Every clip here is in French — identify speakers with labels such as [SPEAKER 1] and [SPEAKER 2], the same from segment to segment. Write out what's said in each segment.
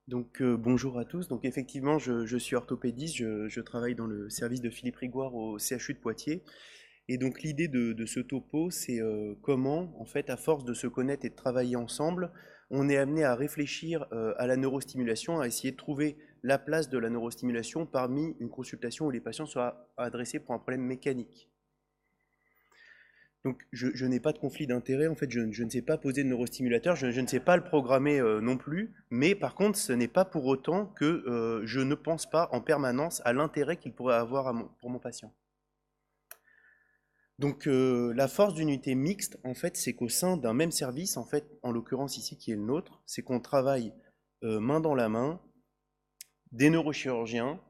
[SPEAKER 1] Bonjour à tous. Donc effectivement, je suis orthopédiste, je travaille dans le service de Philippe Rigouard au CHU de Poitiers. Et donc l'idée de ce topo, c'est comment, en fait, à force de se connaître et de travailler ensemble, on est amené à réfléchir à la neurostimulation, à essayer de trouver la place de la neurostimulation parmi une consultation où les patients soient adressés pour un problème mécanique. Donc je n'ai pas de conflit d'intérêt, en fait je ne sais pas poser de neurostimulateur, je ne sais pas le programmer non plus, mais par contre ce n'est pas pour autant que je ne pense pas en permanence à l'intérêt qu'il pourrait avoir pour mon patient. La force d'une unité mixte, en fait, c'est qu'au sein d'un même service, en fait, en l'occurrence ici qui est le nôtre, c'est qu'on travaille main dans la main, des neurochirurgiens,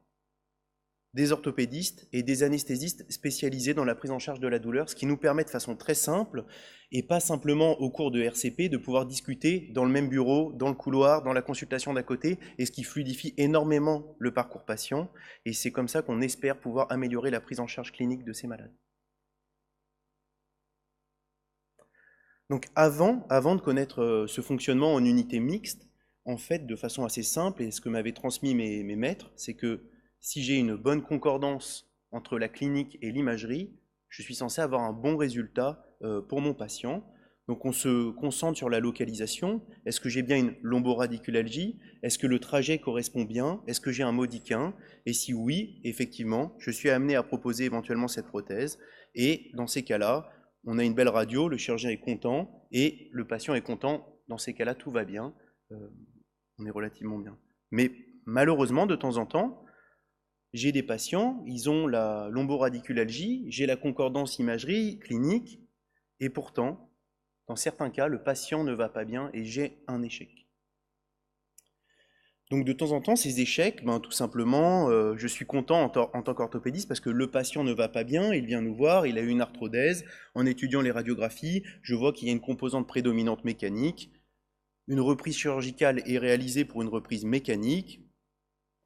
[SPEAKER 1] des orthopédistes et des anesthésistes spécialisés dans la prise en charge de la douleur, ce qui nous permet de façon très simple, et pas simplement au cours de RCP, de pouvoir discuter dans le même bureau, dans le couloir, dans la consultation d'à côté, et ce qui fluidifie énormément le parcours patient, et c'est comme ça qu'on espère pouvoir améliorer la prise en charge clinique de ces malades. Donc avant de connaître ce fonctionnement en unité mixte, en fait, de façon assez simple, et ce que m'avaient transmis mes maîtres, c'est que si j'ai une bonne concordance entre la clinique et l'imagerie, je suis censé avoir un bon résultat pour mon patient. Donc on se concentre sur la localisation. Est-ce que j'ai bien une lomboradiculalgie? Est-ce que le trajet correspond bien? Est-ce que j'ai un modiquin? Et si oui, effectivement, je suis amené à proposer éventuellement cette prothèse. Et dans ces cas-là, on a une belle radio, le chirurgien est content et le patient est content. Dans ces cas-là, tout va bien. Euh, on est relativement bien. Mais malheureusement, de temps en temps, j'ai des patients, ils ont la lomboradiculalgie, j'ai la concordance imagerie clinique, et pourtant, dans certains cas, le patient ne va pas bien et j'ai un échec. Donc de temps en temps, ces échecs, ben, tout simplement, je suis content en tant qu'orthopédiste parce que le patient ne va pas bien, il vient nous voir, il a eu une arthrodèse. En étudiant les radiographies, je vois qu'il y a une composante prédominante mécanique. Une reprise chirurgicale est réalisée pour une reprise mécanique.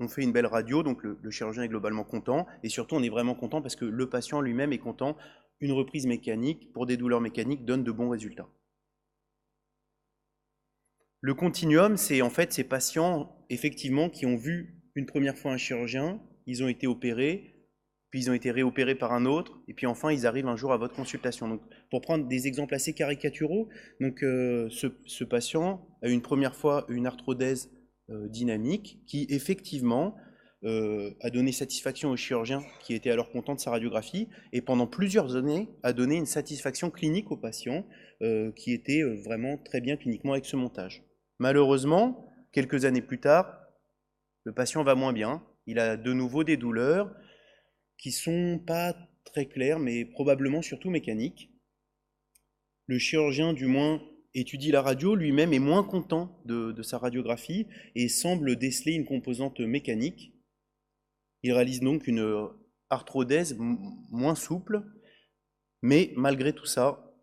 [SPEAKER 1] On fait une belle radio, donc le chirurgien est globalement content. Et surtout, on est vraiment content parce que le patient lui-même est content. Une reprise mécanique pour des douleurs mécaniques donne de bons résultats. Le continuum, c'est en fait ces patients, effectivement, qui ont vu une première fois un chirurgien, ils ont été opérés, puis ils ont été réopérés par un autre, et puis enfin, ils arrivent un jour à votre consultation. Donc, pour prendre des exemples assez caricaturaux, ce patient a eu une première fois une arthrodèse dynamique qui, effectivement, a donné satisfaction au chirurgien qui était alors content de sa radiographie, et pendant plusieurs années a donné une satisfaction clinique au patient qui était vraiment très bien cliniquement avec ce montage. Malheureusement, quelques années plus tard, le patient va moins bien. Il a de nouveau des douleurs qui sont pas très claires, mais probablement surtout mécaniques. Le chirurgien, du moins, étudie la radio, lui-même est moins content de sa radiographie et semble déceler une composante mécanique. Il réalise donc une arthrodèse moins souple, mais malgré tout ça,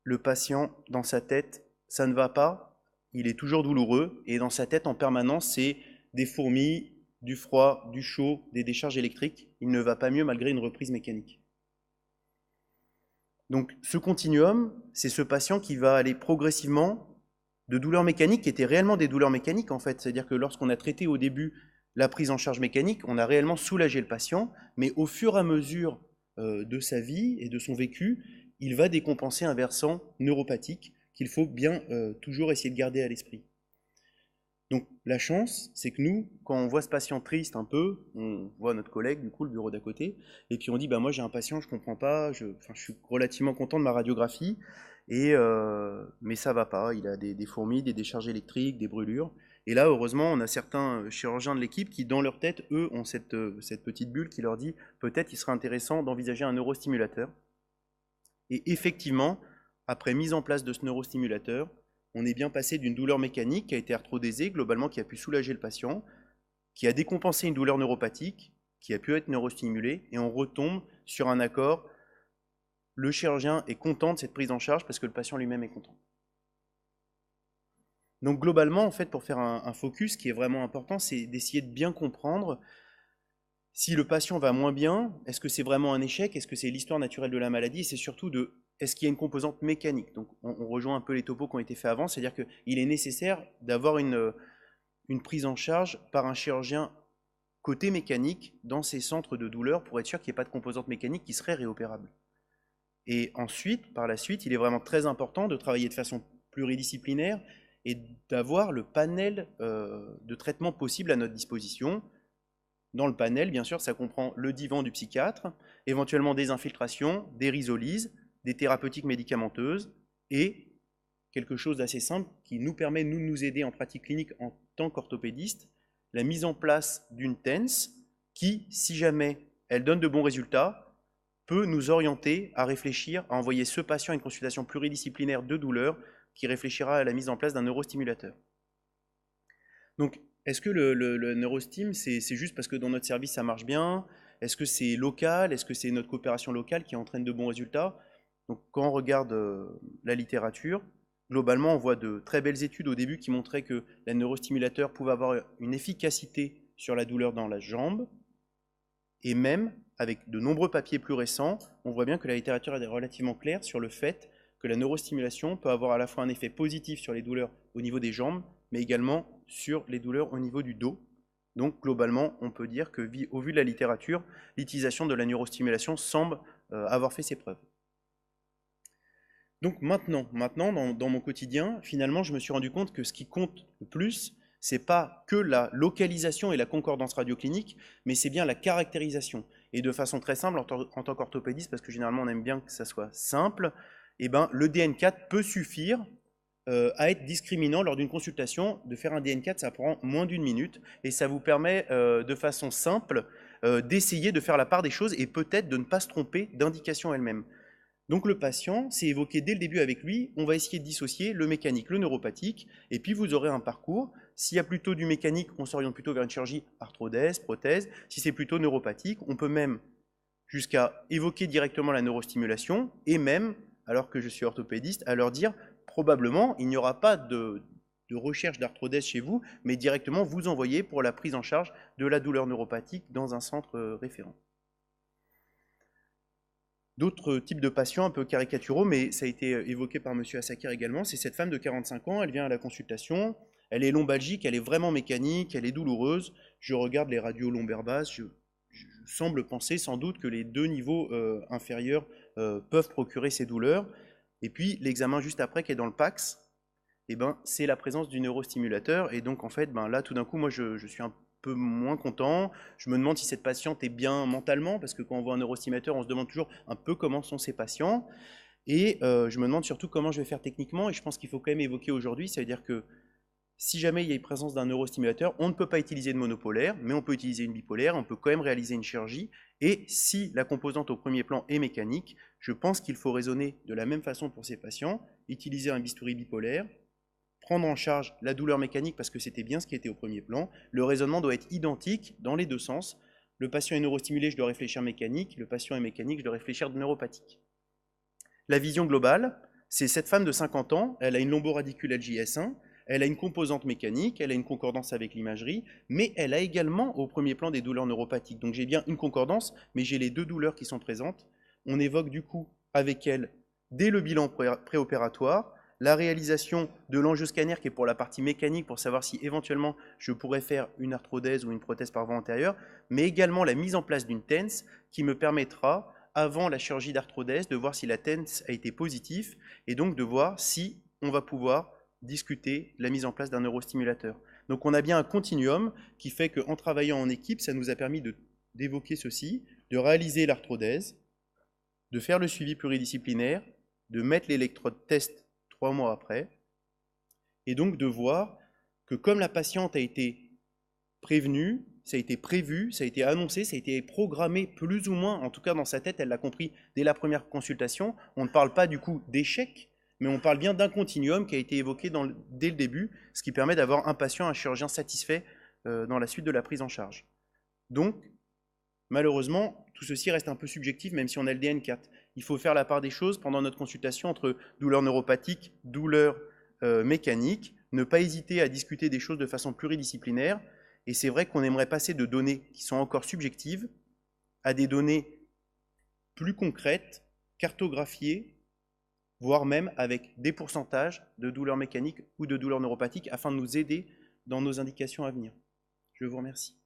[SPEAKER 1] le patient, dans sa tête, ça ne va pas, il est toujours douloureux, et dans sa tête, en permanence, c'est des fourmis, du froid, du chaud, des décharges électriques. Il ne va pas mieux malgré une reprise mécanique. Donc ce continuum, c'est ce patient qui va aller progressivement de douleurs mécaniques qui étaient réellement des douleurs mécaniques en fait. C'est-à-dire que lorsqu'on a traité au début la prise en charge mécanique, on a réellement soulagé le patient, mais au fur et à mesure de sa vie et de son vécu, il va décompenser un versant neuropathique qu'il faut bien toujours essayer de garder à l'esprit. Donc la chance, c'est que nous, quand on voit ce patient triste un peu, on voit notre collègue, du coup, le bureau d'à côté, et puis on dit, bah moi j'ai un patient, je comprends pas, je suis relativement content de ma radiographie, mais ça va pas, il a des fourmis, des décharges électriques, des brûlures. Et là, heureusement, on a certains chirurgiens de l'équipe qui, dans leur tête, eux, ont cette petite bulle qui leur dit, peut-être il serait intéressant d'envisager un neurostimulateur. Et effectivement, après mise en place de ce neurostimulateur, on est bien passé d'une douleur mécanique qui a été arthrodésée, globalement qui a pu soulager le patient, qui a décompensé une douleur neuropathique, qui a pu être neurostimulée, et on retombe sur un accord. Le chirurgien est content de cette prise en charge parce que le patient lui-même est content. Donc globalement, en fait, pour faire un focus, ce qui est vraiment important, c'est d'essayer de bien comprendre si le patient va moins bien, est-ce que c'est vraiment un échec? Est-ce que c'est l'histoire naturelle de la maladie? Et c'est surtout est-ce qu'il y a une composante mécanique? Donc on rejoint un peu les topos qui ont été faits avant, c'est-à-dire qu'il est nécessaire d'avoir une une prise en charge par un chirurgien côté mécanique dans ces centres de douleur pour être sûr qu'il n'y ait pas de composante mécanique qui serait réopérable. Et ensuite, par la suite, il est vraiment très important de travailler de façon pluridisciplinaire et d'avoir le panel de traitements possibles à notre disposition. Dans le panel, bien sûr, ça comprend le divan du psychiatre, éventuellement des infiltrations, des rhizolyses, des thérapeutiques médicamenteuses et quelque chose d'assez simple qui nous permet de nous aider en pratique clinique en tant qu'orthopédiste, la mise en place d'une TENS qui, si jamais elle donne de bons résultats, peut nous orienter à réfléchir, à envoyer ce patient à une consultation pluridisciplinaire de douleur qui réfléchira à la mise en place d'un neurostimulateur. Donc, est-ce que le neurostim, c'est juste parce que dans notre service ça marche bien? Est-ce que c'est local? Est-ce que c'est notre coopération locale qui entraîne de bons résultats? Donc, quand on regarde la littérature, globalement, on voit de très belles études au début qui montraient que les neurostimulateurs pouvaient avoir une efficacité sur la douleur dans la jambe, et même, avec de nombreux papiers plus récents, on voit bien que la littérature est relativement claire sur le fait que la neurostimulation peut avoir à la fois un effet positif sur les douleurs au niveau des jambes, mais également sur les douleurs au niveau du dos. Donc globalement, on peut dire que, au vu de la littérature, l'utilisation de la neurostimulation semble avoir fait ses preuves. Donc maintenant dans mon quotidien, finalement, je me suis rendu compte que ce qui compte le plus, c'est pas que la localisation et la concordance radioclinique, mais c'est bien la caractérisation. Et de façon très simple, en tant qu'orthopédiste, parce que généralement on aime bien que ça soit simple, eh ben, le DN4 peut suffire à être discriminant lors d'une consultation. De faire un DN4, ça prend moins d'1 minute, et ça vous permet de façon simple d'essayer de faire la part des choses et peut-être de ne pas se tromper d'indication elle-même. Donc le patient, c'est évoqué dès le début avec lui, on va essayer de dissocier le mécanique, le neuropathique, et puis vous aurez un parcours. S'il y a plutôt du mécanique, on s'oriente plutôt vers une chirurgie arthrodèse, prothèse. Si c'est plutôt neuropathique, on peut même jusqu'à évoquer directement la neurostimulation, et même, alors que je suis orthopédiste, à leur dire, probablement, il n'y aura pas de recherche d'arthrodèse chez vous, mais directement vous envoyer pour la prise en charge de la douleur neuropathique dans un centre référent. D'autres types de patients un peu caricaturaux, mais ça a été évoqué par M. Assakir également, c'est cette femme de 45 ans, elle vient à la consultation, elle est lombalgique, elle est vraiment mécanique, elle est douloureuse, je regarde les radios lombaires basses, je semble penser sans doute que les deux niveaux inférieurs peuvent procurer ces douleurs, et puis l'examen juste après qui est dans le PAX, eh ben, c'est la présence du neurostimulateur, et donc en fait, ben, là tout d'un coup, moi je suis un peu moins content. Je me demande si cette patiente est bien mentalement, parce que quand on voit un neurostimulateur, on se demande toujours un peu comment sont ces patients. Et je me demande surtout comment je vais faire techniquement. Et je pense qu'il faut quand même évoquer aujourd'hui, ça veut dire que si jamais il y a une présence d'un neurostimulateur, on ne peut pas utiliser de monopolaire, mais on peut utiliser une bipolaire, on peut quand même réaliser une chirurgie. Et si la composante au premier plan est mécanique, je pense qu'il faut raisonner de la même façon pour ces patients, utiliser un bistouri bipolaire, prendre en charge la douleur mécanique parce que c'était bien ce qui était au premier plan. Le raisonnement doit être identique dans les deux sens. Le patient est neurostimulé, je dois réfléchir mécanique. Le patient est mécanique, je dois réfléchir neuropathique. La vision globale, c'est cette femme de 50 ans, elle a une lomboradiculalgie S1, elle a une composante mécanique, elle a une concordance avec l'imagerie, mais elle a également au premier plan des douleurs neuropathiques. Donc j'ai bien une concordance, mais j'ai les deux douleurs qui sont présentes. On évoque du coup avec elle, dès le bilan préopératoire, la réalisation de l'angioscanner qui est pour la partie mécanique pour savoir si éventuellement je pourrais faire une arthrodèse ou une prothèse par voie antérieure, mais également la mise en place d'une TENS qui me permettra, avant la chirurgie d'arthrodèse, de voir si la TENS a été positive et donc de voir si on va pouvoir discuter la mise en place d'un neurostimulateur. Donc on a bien un continuum qui fait qu'en travaillant en équipe, ça nous a permis d'évoquer ceci, de réaliser l'arthrodèse, de faire le suivi pluridisciplinaire, de mettre l'électrode test 3 mois après, et donc de voir que comme la patiente a été prévenue, ça a été prévu, ça a été annoncé, ça a été programmé plus ou moins, en tout cas dans sa tête, elle l'a compris dès la première consultation, on ne parle pas du coup d'échec, mais on parle bien d'un continuum qui a été évoqué dès le début, ce qui permet d'avoir un patient, un chirurgien satisfait dans la suite de la prise en charge. Donc, malheureusement, tout ceci reste un peu subjectif, même si on a le DN4. Il faut faire la part des choses pendant notre consultation entre douleur neuropathique, douleur mécanique, ne pas hésiter à discuter des choses de façon pluridisciplinaire. Et c'est vrai qu'on aimerait passer de données qui sont encore subjectives à des données plus concrètes, cartographiées, voire même avec des pourcentages de douleurs mécaniques ou de douleurs neuropathiques afin de nous aider dans nos indications à venir. Je vous remercie.